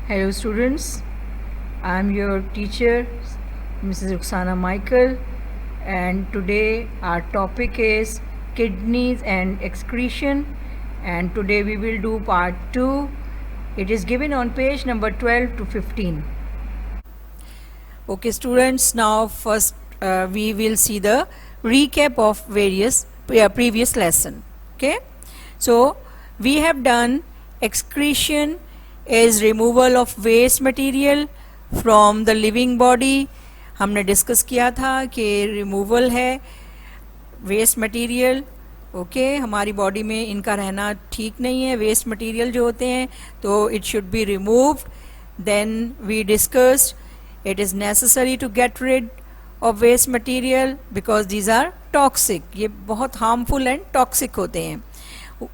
Hello students, I am your teacher Mrs. Ruxana Michael, and today our topic is kidneys and excretion, and today we will do part 2. It is given on page number 12 to 15. Okay students, now first we will see the recap of various previous lesson. Okay, so we have done excretion is removal of waste material from the living body. हमने discuss किया था कि removal है waste material. Okay, हमारी body में इनका रहना ठीक नहीं है, वेस्ट मटेरियल जो होते हैं, तो it should be removed. Then we discussed it is necessary to get rid of waste material because these are toxic. ये बहुत harmful and toxic होते हैं.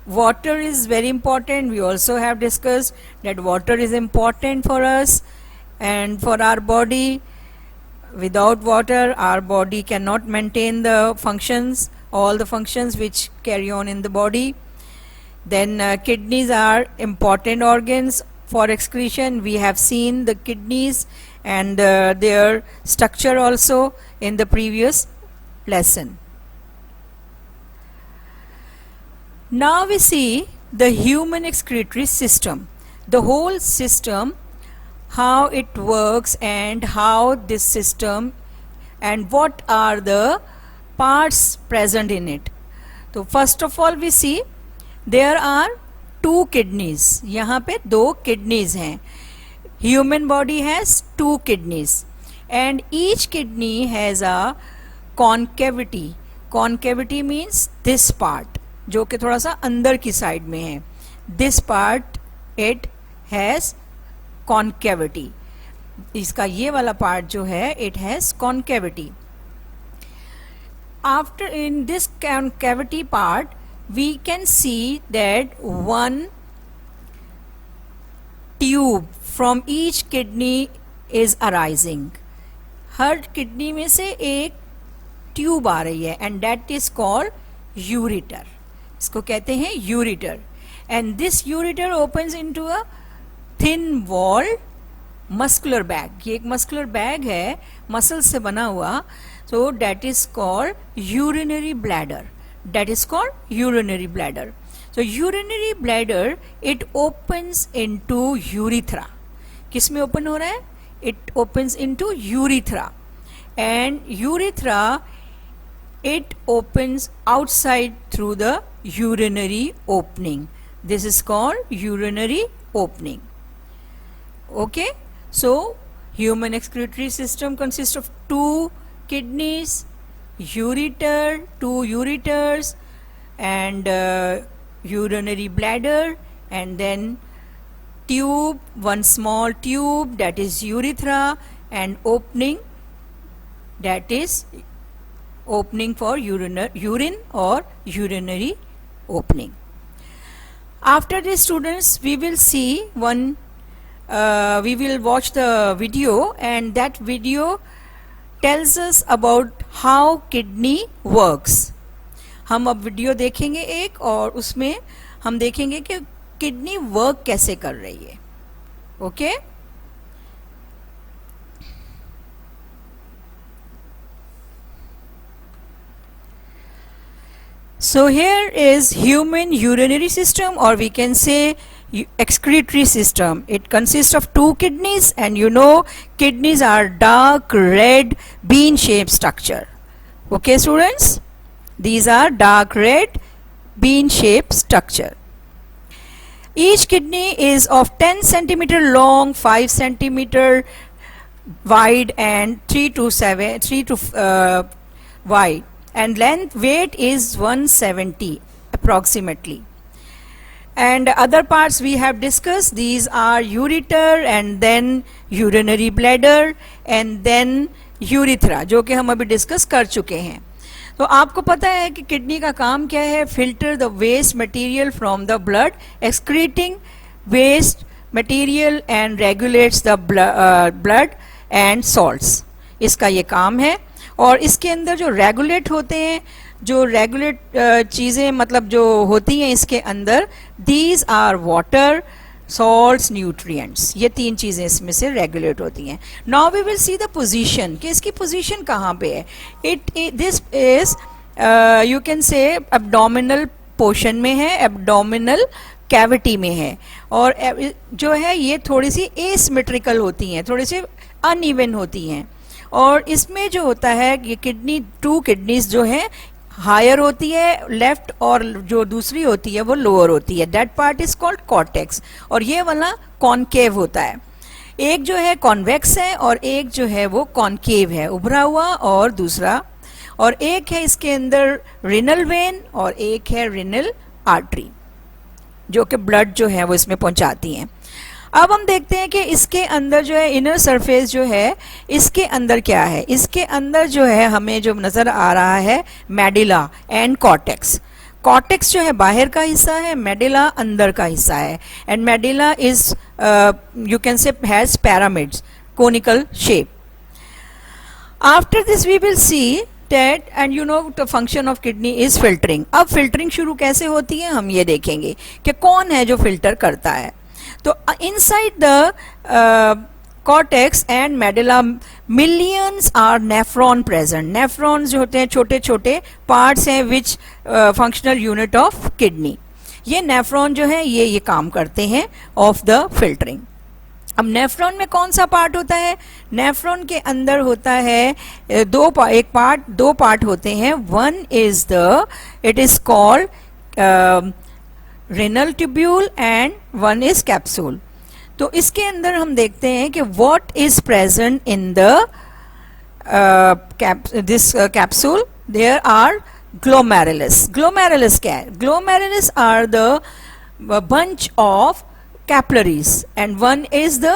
Water is very important. We also have discussed that water is important for us and for our body. Without water, our body cannot maintain the functions, all the functions which carry on in the body. Then kidneys are important organs for excretion. We have seen the kidneys and their structure also in the previous lesson. Now we see the human excretory system, the whole system, how it works and how this system and what are the parts present in it. So first of all we see there are two kidneys. यहाँ पे दो kidneys हैं. Human body has two kidneys and each kidney has a concavity. Concavity means this part, जो कि थोड़ा सा अंदर की साइड में है. This part it has concavity. इसका ये वाला पार्ट जो है it has concavity. After in this concavity part we can see that one tube from each kidney is arising. Her kidney में से एक ट्यूब आ रही है and that is called ureter. इसको कहते हैं ureter. And this ureter opens into a thin walled muscular bag. ये एक muscular bag है, muscle से बना हुआ. So that is called urinary bladder. That is called urinary bladder. So urinary bladder it opens into urethra. किस में open हो रहा है? It opens into urethra, and urethra it opens outside through the urinary opening. This is called urinary opening. Okay, so human excretory system consists of two kidneys, ureter, two ureters, and urinary bladder, and then tube, one small tube that is urethra, and opening that is opening for urine or urinary opening. After this students we will see one we will watch the video, and that video tells us about how kidney works. हम अब video देखेंगे एक, और उसमें हम देखेंगे कि kidney work कैसे कर रही है. Okay, so here is human urinary system, or we can say excretory system. It consists of two kidneys, and you know kidneys are dark red bean shaped structure. Okay students, these are dark red bean shaped structure. Each kidney is of 10 centimeter long, 5 centimeter wide, and 3 to wide, and length weight is 170 approximately. And other parts we have discussed. These are ureter, and then urinary bladder, and then urethra, जो कि हम अभी discuss कर चुके हैं. तो आपको पता है कि किडनी का काम क्या है? Filter the waste material from the blood, excreting waste material and regulates the blood and salts. इसका ये काम है. और इसके अंदर जो रेगुलेट होते हैं, जो रेगुलेट चीज़ें मतलब जो होती हैं इसके अंदर, these are water, salts, nutrients, ये तीन चीज़ें इसमें से रेगुलेट होती हैं. Now we will see the position, कि इसकी पोजीशन कहाँ पे है. This is you can say abdominal portion में है, एब्डोमिनल कैविटी में है, और जो है ये थोड़ी सी एसिमेट्रिकल होती हैं, थोड़ी सी अनइवन होती हैं. और इसमें जो होता है ये किडनी, टू किडनीज जो है हायर होती है लेफ्ट, और जो दूसरी होती है वो लोअर होती है. That part is called cortex, और ये वाला कॉनकेव होता है. एक जो है कॉन्वेक्स है और एक जो है वो कॉनकेव है, उभरा हुआ, और दूसरा, और एक है इसके अंदर रिनल वेन और एक है रिनल आर्टरी, जो कि ब्लड जो है वो इसमें पहुंचाती हैं. अब हम देखते हैं कि इसके अंदर जो है इनर सरफेस जो है, इसके अंदर क्या है. इसके अंदर जो है हमें जो नज़र आ रहा है मेडुला एंड कॉर्टेक्स. कॉर्टेक्स जो है बाहर का हिस्सा है, मेडुला अंदर का हिस्सा है. And medulla is you can say has pyramids, conical shape. After this we will see that, and you know the function of kidney is filtering. अब फिल्टरिंग शुरू कैसे होती है हम ये देखेंगे कि कौन है जो फिल्टर करता है. तो inside the cortex and medulla millions are nephron present. Nephrons जो होते हैं छोटे छोटे पार्ट्स हैं which functional unit of kidney. ये नेफ्रॉन जो है ये काम करते हैं ऑफ द फिल्टरिंग. अब नेफ्रॉन में कौन सा पार्ट होता है. नेफ्रॉन के अंदर होता है दो पार्ट होते हैं. One is the, it is called renal tubule and one is capsule. तो इसके अंदर हम देखते हैं कि what is present in the this capsule. There are glomerulus. Glomerulus क्या है. Glomerulus are the bunch of capillaries and one is the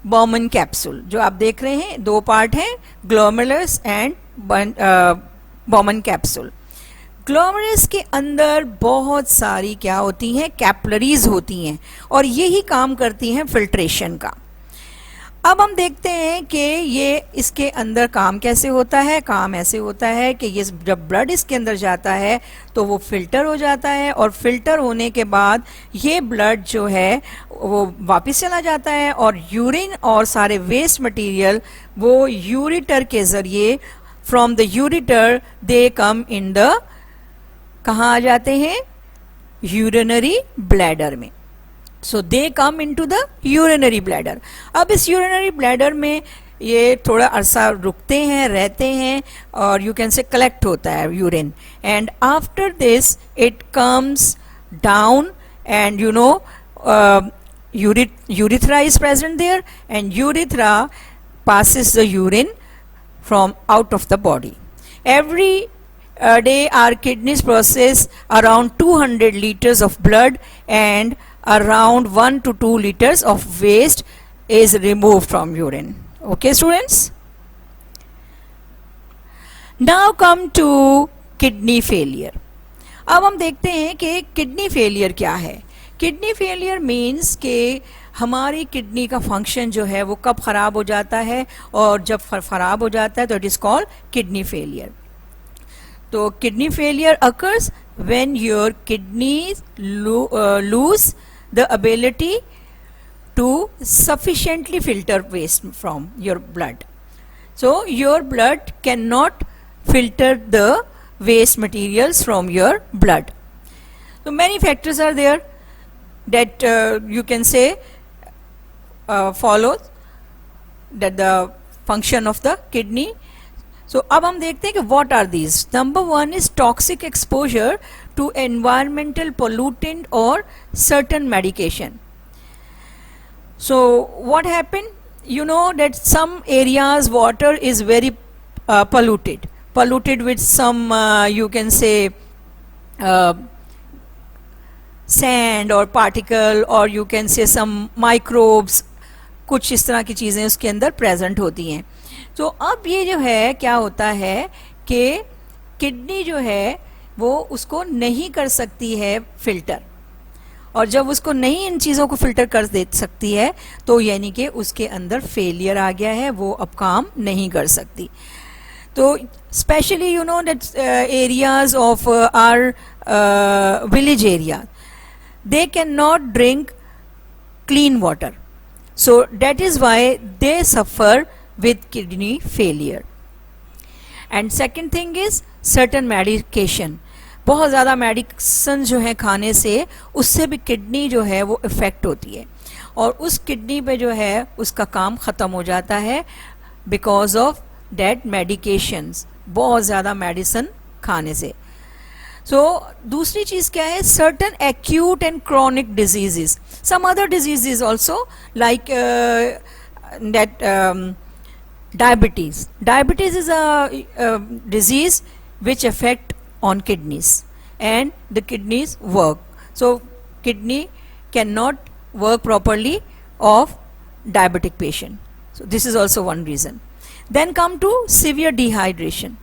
Bowman capsule. जो आप देख रहे हैं दो पार्ट हैं, glomerulus and Bowman capsule. Glomerulus के अंदर बहुत सारी क्या होती हैं, कैपिलरीज होती हैं, और यही काम करती हैं फिल्ट्रेशन का. अब हम देखते हैं कि ये इसके अंदर काम कैसे होता है. काम ऐसे होता है कि ये जब ब्लड इसके अंदर जाता है तो वो फिल्टर हो जाता है, और फिल्टर होने के बाद ये ब्लड जो है वो वापस चला जाता है, और यूरिन और सारे वेस्ट मटेरियल वो यूरिटर के ज़रिए, from the ureter they come in the, कहाँ आ जाते हैं, यूरिनरी ब्लैडर में. So they come into the urinary bladder. अब इस यूरिनरी ब्लैडर में ये थोड़ा अरसा रुकते हैं, रहते हैं, और यू कैन से कलेक्ट होता है urine. And after this it comes down, and you no urethra is present there, and urethra passes the urine from out of the body. Every day our kidneys process around 200 liters of blood, and around 1 to 2 liters of waste is removed from urine. Okay students, now come to kidney failure. अब हम देखते हैं कि kidney failure क्या है. Kidney failure means कि हमारी kidney का फंक्शन जो है वो कब ख़राब हो जाता है, और जब ख़राब हो जाता है तो it is called kidney failure. तो kidney failure occurs when your kidneys lose the ability to sufficiently filter waste from your blood. So your blood cannot filter the waste materials from your blood. So many factors are there that you can say follow that the function of the kidney. So अब हम देखते हैं कि what are these. Number one is toxic exposure to environmental pollutant or certain medication. So what happened? You know that some areas water is very polluted with some you can say sand or particle, or you can say some microbes. कुछ इस तरह की चीज़ें उसके अंदर present होती हैं. तो अब ये जो है क्या होता है कि किडनी जो है वो उसको नहीं कर सकती है फिल्टर, और जब उसको नहीं इन चीज़ों को फिल्टर कर दे सकती है तो यानी कि उसके अंदर फेलियर आ गया है, वो अब काम नहीं कर सकती. तो specially you know that areas of our village area, they cannot drink clean water. So that is why they suffer with kidney failure. And second thing is certain medication. बहुत ज़्यादा मेडिसिन जो है खाने से उससे भी किडनी जो है वो इफ़ेक्ट होती है और उस किडनी पे जो है उसका काम ख़त्म हो जाता है बिकॉज ऑफ दैट मेडिकेशंस, बहुत ज़्यादा मेडिसिन खाने से. सो दूसरी चीज़ क्या है, certain acute and chronic diseases, some other diseases also like that diabetes. Diabetes is a disease which affect on kidneys and the kidneys work. So kidney cannot work properly of diabetic patient. So this is also one reason. Then come to severe dehydration.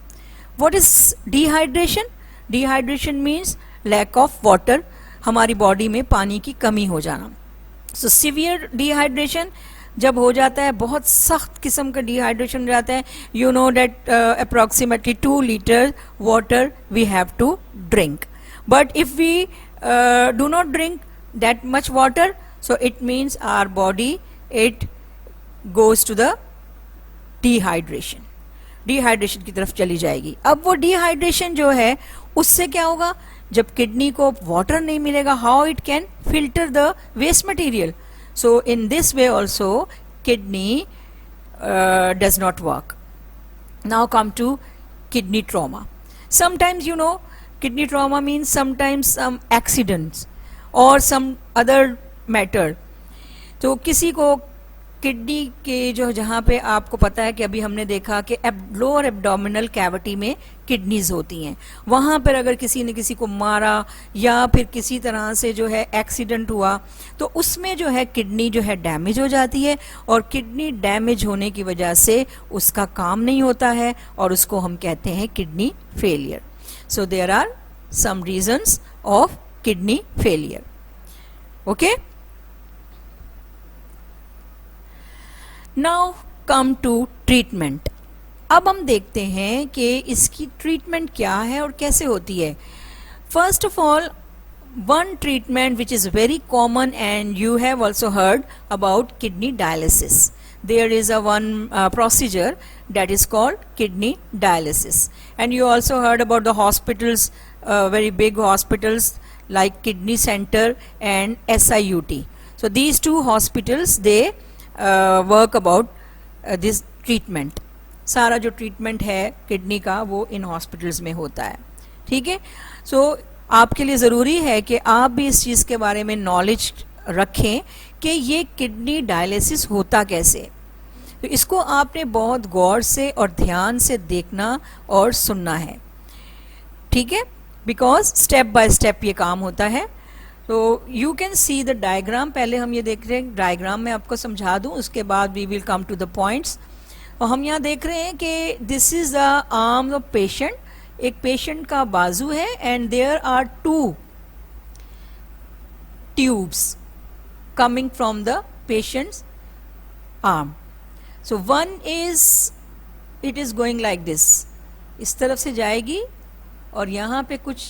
What is dehydration? Dehydration means lack of water. हमारी body में पानी की कमी हो जाना. So severe dehydration जब हो जाता है, बहुत सख्त किस्म का डिहाइड्रेशन हो जाता है, you know that approximately 2 litre water we have to drink. But if we do not drink that much water, so it means our body it goes to the dehydration, dehydration की तरफ चली जाएगी. अब वो dehydration जो है उससे क्या होगा, जब किडनी को वाटर नहीं मिलेगा, how it can filter the waste material. So in this way also kidney does not work. Now come to kidney trauma. Sometimes you know kidney trauma means sometimes some accidents or some other matter. तो किसी को kidney के जो जहाँ पे आपको पता है कि अभी हमने देखा कि लोअर एब्डोमिनल कैविटी में किडनीज होती हैं, वहाँ पर अगर किसी ने किसी को मारा या फिर किसी तरह से जो है एक्सीडेंट हुआ तो उसमें जो है किडनी जो है डैमेज हो जाती है और किडनी डैमेज होने की वजह से उसका काम नहीं होता है और उसको हम कहते हैं kidney failure. So there are some reasons of kidney failure. Okay, now come to treatment. अब हम देखते हैं कि इसकी ट्रीटमेंट क्या है और कैसे होती है. First of all, one treatment which is very common and you have also heard about kidney dialysis. There is a one procedure that is called kidney dialysis, and you also heard about the hospitals, very big hospitals like Kidney Center and SIUT. So these two hospitals they work about this treatment. सारा जो treatment है kidney का वो in hospitals में होता है. ठीक है, सो आपके लिए ज़रूरी है कि आप भी इस चीज़ के बारे में नॉलेज रखें कि ये किडनी डायलिसिस होता कैसे. तो इसको आपने बहुत गौर से और ध्यान से देखना और सुनना है. ठीक है, बिकॉज स्टेप बाय स्टेप ये काम होता है. तो you can see the diagram. पहले हम ये देख रहे हैं, डायग्राम में आपको समझा दूं, उसके बाद we will come to the points. और हम यहाँ देख रहे हैं कि this is the arm of patient. एक पेशेंट का बाजू है and there are 2 tubes coming from the patient's arm. So one is, it is going like this, इस तरफ से जाएगी और यहाँ पे कुछ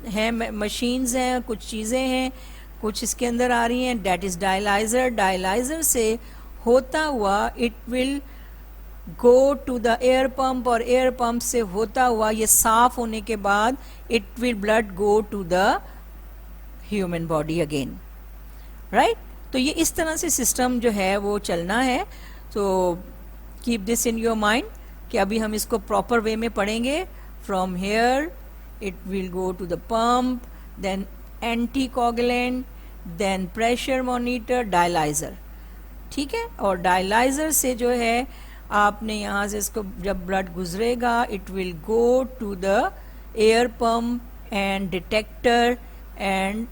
है मशीन्स हैं, कुछ चीज़ें हैं, कुछ इसके अंदर आ रही हैं. That is dialyser. डायलाइज़र से होता हुआ it will go to the air pump और एयर पंप से होता हुआ ये साफ होने के बाद it will blood go to the human body again. Right, तो ये इस तरह से सिस्टम जो है वो चलना है. तो keep this in your mind कि अभी हम इसको प्रॉपर वे में पढ़ेंगे. From here it will go to the pump, then anticoagulant, then pressure monitor, dialyser. ठीक है, और डायलाइज़र से जो है आपने यहाँ से इसको जब ब्लड गुजरेगा it will go to the air pump and detector and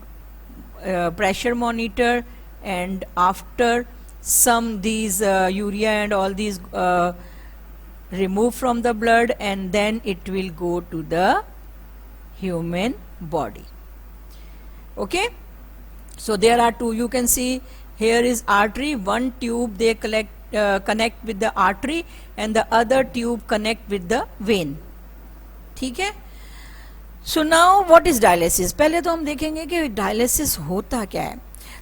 pressure monitor, and after some these urea and all these remove from the blood, and then it will go to the human body. Okay, so there are 2, you can see here is artery, one tube they connect with the artery and the other tube connect with the vein. ठीक है. So now what is dialysis. पहले तो हम देखेंगे कि dialysis होता क्या है.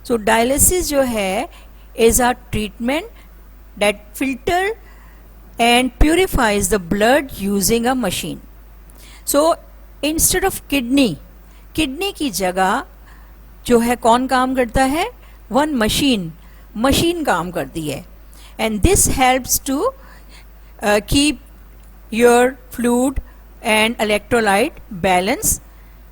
सो डायलिसिस जो है is a treatment that filter and purifies the blood using a machine. So instead of kidney की जगह जो है कौन काम करता है, वन मशीन काम करती है, and this helps to keep your fluid and electrolyte balance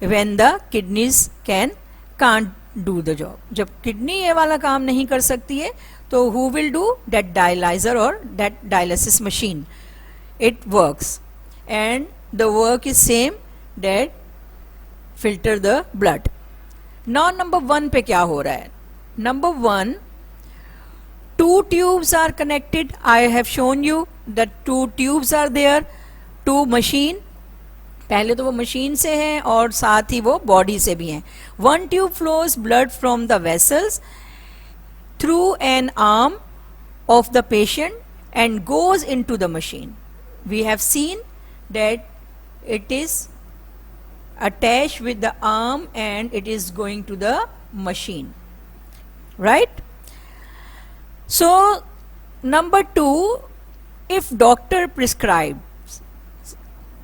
when the kidneys can't do the job. जब किडनी ये वाला काम नहीं कर सकती है तो who will do that dialyzer or that dialysis machine? It works and the work is same, that filter the blood. Now number 1 पे क्या हो रहा है? Number 1, 2 tubes are connected. I have shown you that 2 tubes are there, 2 machine. पहले तो वो machine से हैं और साथ ही वो बॉडी से भी हैं. 1 tube flows blood from the vessels through an arm of the patient and goes into the machine. We have seen that it is attached with the arm and it is going to the machine, right? So number 2, if doctor prescribes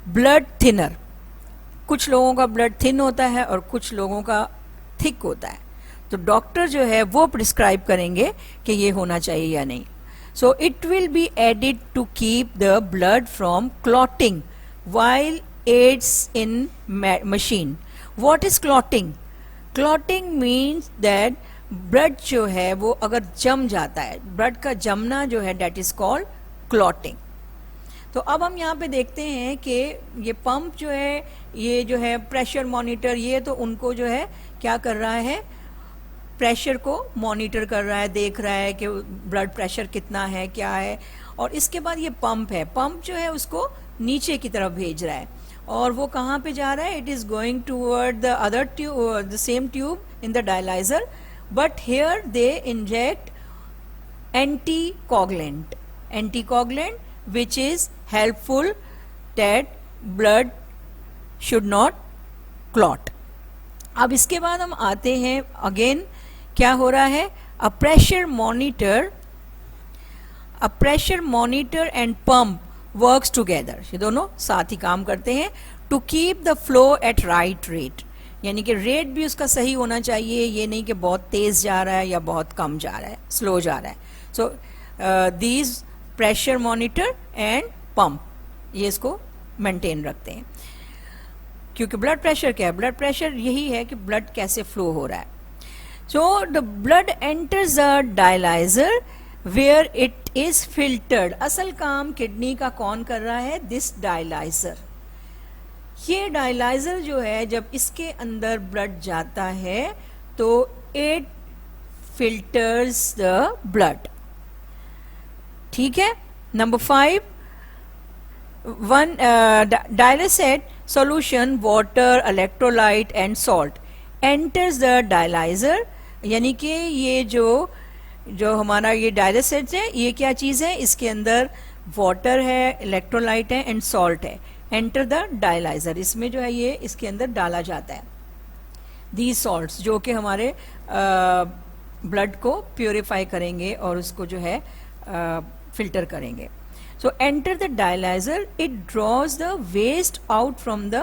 blood thinner, कुछ लोगों का blood thin होता है और कुछ लोगों का thick होता है, तो डॉक्टर जो है वो प्रिस्क्राइब करेंगे कि ये होना चाहिए या नहीं. So it will be added to keep the blood from clotting while aids in machine. What is clotting? Clotting means that blood जो है वो अगर जम जाता है, ब्लड का जमना जो है, दैट इज कॉल्ड क्लॉटिंग. तो अब हम यहाँ पे देखते हैं कि ये पंप जो है, ये जो है प्रेशर मॉनिटर, ये तो उनको जो है क्या कर रहा है, प्रेशर को मॉनिटर कर रहा है, देख रहा है कि ब्लड प्रेशर कितना है, क्या है. और इसके बाद ये पंप है, पंप जो है उसको नीचे की तरफ भेज रहा है और वो कहाँ पे जा रहा है, it is going toward the other tube, the same tube in the dialyser, but here they inject anticoagulant which is helpful that blood should not clot. अब इसके बाद हम आते हैं, अगेन क्या हो रहा है, a pressure monitor and pump works together. ये दोनों साथ ही काम करते हैं to keep the flow at right rate. यानी कि रेट भी उसका सही होना चाहिए, ये नहीं कि बहुत तेज जा रहा है या बहुत कम जा रहा है, स्लो जा रहा है. सो these pressure monitor and pump ये इसको मेंटेन रखते हैं. क्योंकि ब्लड प्रेशर क्या है, ब्लड प्रेशर यही है कि ब्लड कैसे फ्लो हो रहा है. So the blood enters the dialyser where it is filtered. असल काम किडनी का कौन कर रहा है, दिस डायलाइजर. ये डायलाइजर जो है जब इसके अंदर ब्लड जाता है तो इट फिल्टर्स द ब्लड. ठीक है. Number 5, one dialysate solution water, electrolyte and salt enters the dialyser. यानी कि ये जो हमारा ये डायलिसेट है, ये क्या चीज है, इसके अंदर वाटर है, इलेक्ट्रोलाइट है एंड सॉल्ट है. एंटर द डायलाइजर, इसमें जो है ये इसके अंदर डाला जाता है. दीज सॉल्ट्स जो कि हमारे ब्लड को प्योरीफाई करेंगे और उसको जो है फिल्टर करेंगे. So enter the dialyser, it draws the waste out from the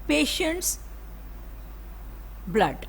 patient's blood.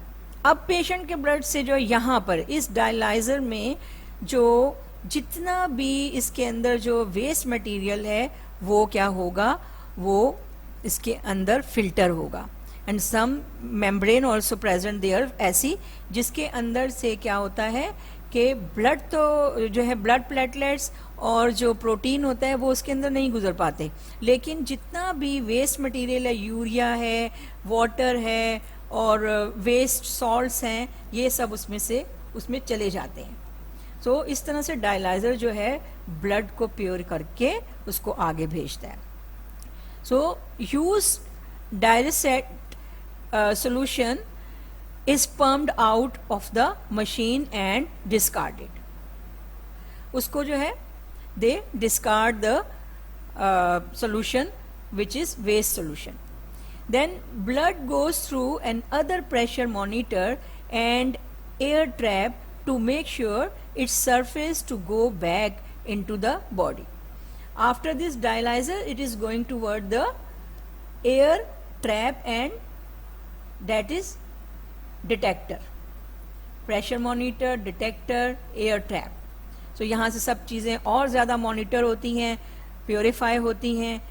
अब पेशेंट के ब्लड से जो यहाँ पर इस डायलाइजर में जो जितना भी इसके अंदर जो वेस्ट मटेरियल है वो क्या होगा, वो इसके अंदर फिल्टर होगा. And some membrane also present there, ऐसी जिसके अंदर से क्या होता है कि ब्लड तो जो है ब्लड प्लेटलेट्स और जो प्रोटीन होता है वो उसके अंदर नहीं गुजर पाते, लेकिन जितना भी वेस्ट मटेरियल है, यूरिया है, वाटर है और वेस्ट सॉल्ट्स हैं, ये सब उसमें चले जाते हैं. तो इस तरह से डायलाइजर जो है ब्लड को प्योर करके उसको आगे भेजता है. So used dialysate solution is pumped out of the machine and discarded. उसको जो है they discard the solution which is waste solution. Then blood goes through another pressure monitor and air trap to make sure its surface to go back into the body. After this dialyzer, it is going toward the air trap, and that is detector, pressure monitor, detector, air trap. So यहाँ से सब चीज़ें और ज़्यादा monitor होती हैं, purify होती हैं,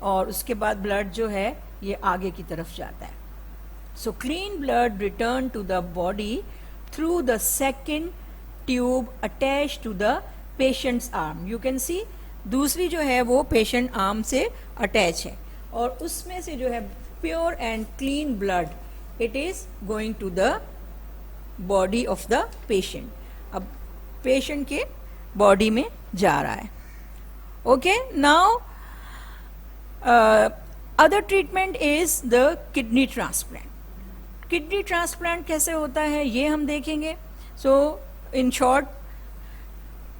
और उसके बाद ब्लड जो है ये आगे की तरफ जाता है. So clean blood return to the body through the second tube attached to the patient's arm. You can see दूसरी जो है वो पेशेंट आर्म से अटैच है, और उसमें से जो है pure and clean blood it is going to the body of the patient. अब पेशेंट के बॉडी में जा रहा है. Okay, now other treatment is the kidney transplant. Kidney transplant कैसे होता है ये हम देखेंगे. So in short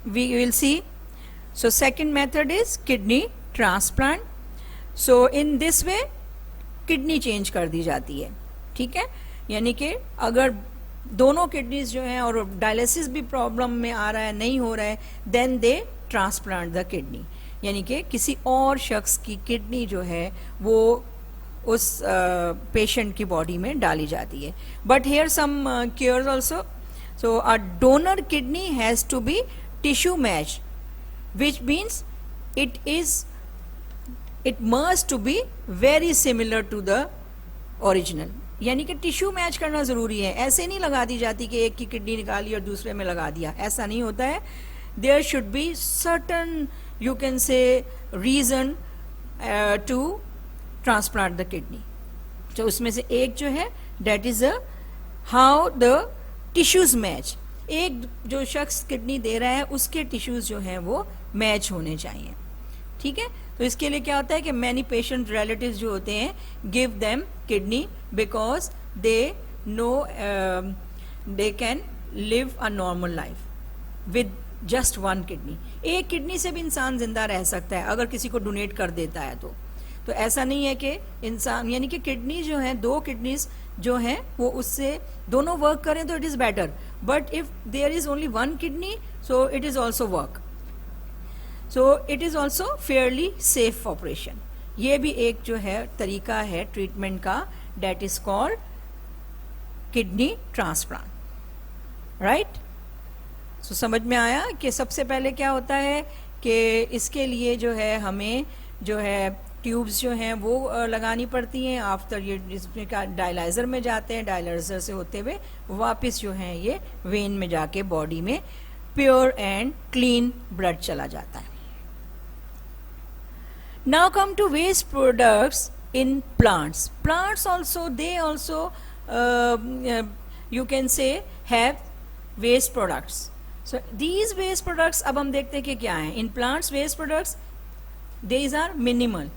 we will see. So second method is kidney transplant. So in this way kidney change कर दी जाती है. ठीक है, यानी कि अगर दोनों किडनीज जो हैं और डायलिसिस भी प्रॉब्लम में आ रहा है, नहीं हो रहा है, then they transplant the kidney, यानी कि किसी और शख्स की किडनी जो है वो उस पेशेंट की बॉडी में डाली जाती है. But here some cures also. So a donor kidney has to be tissue match, which means it must to be very similar to the original. यानी कि टिश्यू मैच करना जरूरी है. ऐसे नहीं लगा दी जाती कि एक की किडनी निकाली और दूसरे में लगा दिया, ऐसा नहीं होता है. There should be certain you can say reason to transplant the kidney. तो उसमें से एक जो है that is how the tissues match. एक जो शख्स किडनी दे रहा है उसके टिश्यूज जो हैं वो मैच होने चाहिए. ठीक है, तो इसके लिए क्या होता है कि मैनी पेशेंट रिलेटिव्स जो होते हैं give them kidney because they know they can live a normal life with just one kidney. एक किडनी से भी इंसान जिंदा रह सकता है अगर किसी को डोनेट कर देता है तो ऐसा नहीं है कि इंसान, यानी कि किडनी जो है, दो किडनीज जो हैं वो उससे दोनों वर्क करें तो it is better. But if there is only one kidney so it is also work. So it is also fairly safe operation. ये भी एक जो है तरीका है ट्रीटमेंट का, that is called kidney transplant. Right, so समझ में आया कि सबसे पहले क्या होता है कि इसके लिए जो है हमें जो है ट्यूब्स जो हैं वो लगानी पड़ती हैं. आफ्टर ये जिसमें का डायलाइजर में जाते हैं, डायलाइजर से होते हुए वापस जो है ये वेन में जाके बॉडी में प्योर एंड क्लीन ब्लड चला जाता है. Now come to waste products in plants. Plants also they also you can say have waste products. So these waste products अब हम देखते हैं कि क्या है. In plants waste products these are minimal,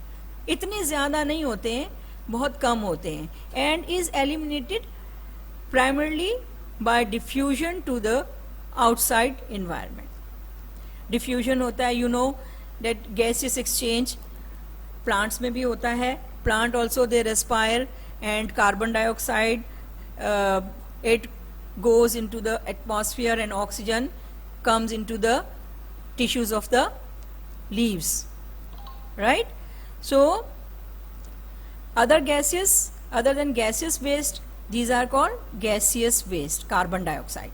इतने ज्यादा नहीं होते हैं, बहुत कम होते हैं. And is eliminated primarily by diffusion to the outside environment. Diffusion होता है, you know that gases exchange plants में भी होता है. Plant also they respire and carbon dioxide it goes into the atmosphere and oxygen comes into the tissues of the leaves, right? So other gases other than gaseous waste, these are called gaseous waste, carbon dioxide.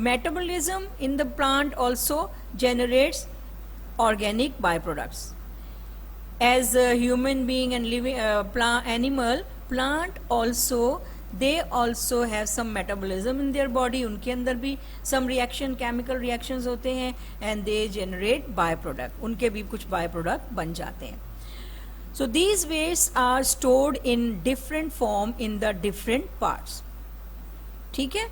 Metabolism in the plant also generates organic byproducts. As a human being and living animal, plant also they also have some metabolism in their body. उनके अंदर भी some reaction, chemical reactions होते हैं and they generate byproduct. उनके भी कुछ byproduct बन जाते हैं. So these wastes are stored in different form in the different parts. ठीक है,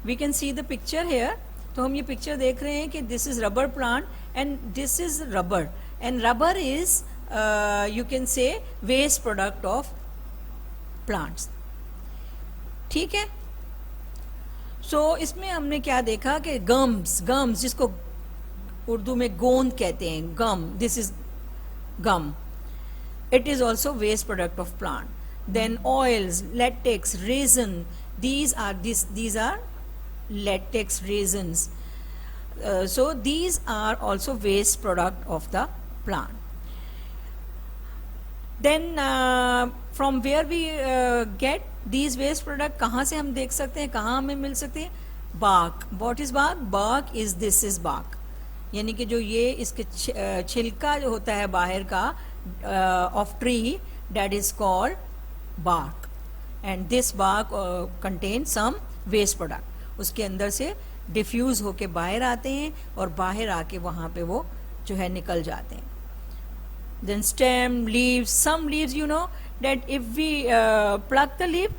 we can see the picture here. तो हम ये picture देख रहे हैं कि this is rubber plant and this is rubber and rubber is you can say waste product of plants. ठीक है. सो इसमें हमने क्या देखा कि गम्स जिसको उर्दू में गोंद कहते हैं, gum, this is gum, it is also waste product of plant. Then oils, latex, resin, these are latex resins. So these are also waste product of the plant. Then from where we get these waste product, कहाँ से हम देख सकते हैं, कहाँ हमें मिल सकते हैं? bark. What is bark? Bark is this is bark. यानी कि जो ये इसके छिलका जो होता है बाहर का of tree, that is called bark. And this bark contains some waste product. उसके अंदर से डिफ्यूज होके बाहर आते हैं और बाहर आके वहाँ पे वो जो है निकल जाते हैं. Then stem, leaves, some leaves, you know that if we pluck the leaf,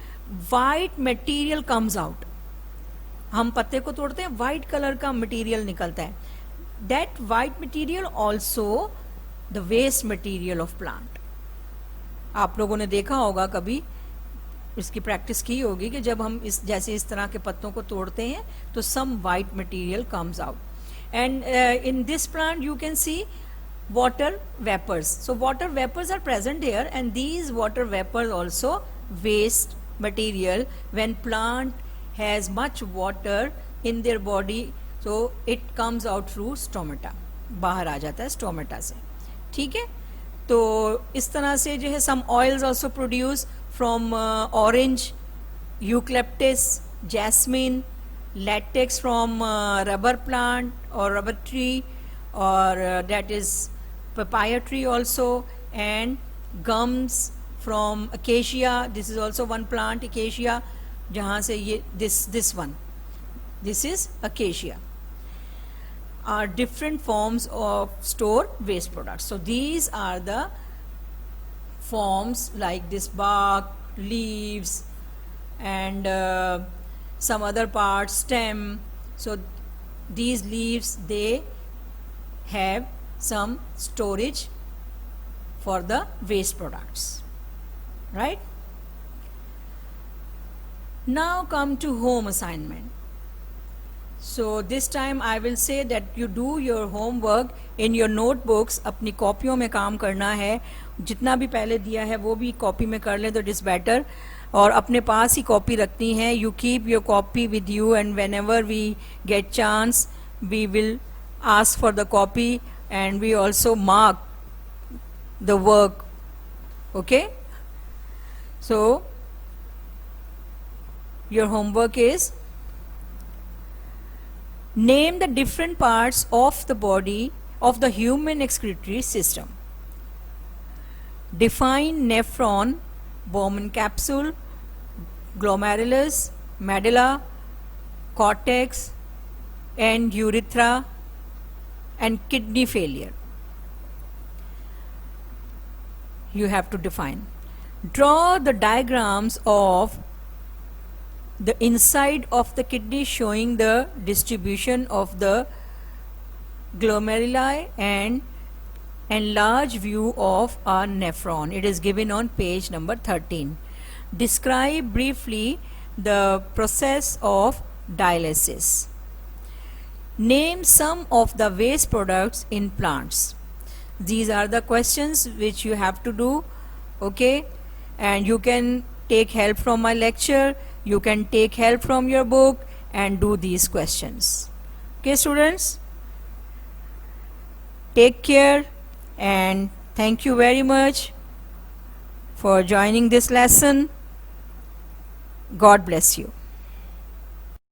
white material comes out. हम पत्ते को तोड़ते हैं, white color का material निकलता है. That white material also the waste material of plant. आप लोगों ने देखा होगा कभी, इसकी प्रैक्टिस की होगी कि जब हम इस जैसे इस तरह के पत्तों को तोड़ते हैं तो some white material comes out. And in this plant you can see water vapors. So water vapors are present here, and these water vapors also waste material when plant has much water in their body, so it comes out through stomata. बाहर आ जाता है stomata से. ठीक है, तो इस तरह से जो है some oils also produce from orange, eucalyptus, jasmine, latex from rubber plant or rubber tree, or that is papaya tree also, and gums from acacia. This is also one plant, acacia, जहाँ से ये this one, this is acacia, are different forms of store waste products. So these are the forms like this bark, leaves, and some other parts, stem. So these leaves, they have some storage for the waste products, right? Now come to home assignment. So this time I will say that you do your homework in your notebooks. अपनी कॉपियों में काम करना है, जितना भी पहले दिया है वो भी कॉपी में कर लें तो इट इज़ बेटर, और अपने पास ही कॉपी रखनी है. You keep your copy with you, and whenever we get chance we will ask for the copy, and we also mark the work. Okay, so your homework is name the different parts of the body of the human excretory system. Define nephron, Bowman capsule, glomerulus, medulla, cortex, and urethra, and kidney failure. You have to define. Draw the diagrams of the inside of the kidney showing the distribution of the glomeruli and enlarged view of a nephron. It is given on page number 13. Describe briefly the process of dialysis. Name some of the waste products in plants. These are the questions which you have to do, okay? And you can take help from my lecture, you can take help from your book and do these questions. Okay, students? Take care, and thank you very much for joining this lesson. God bless you.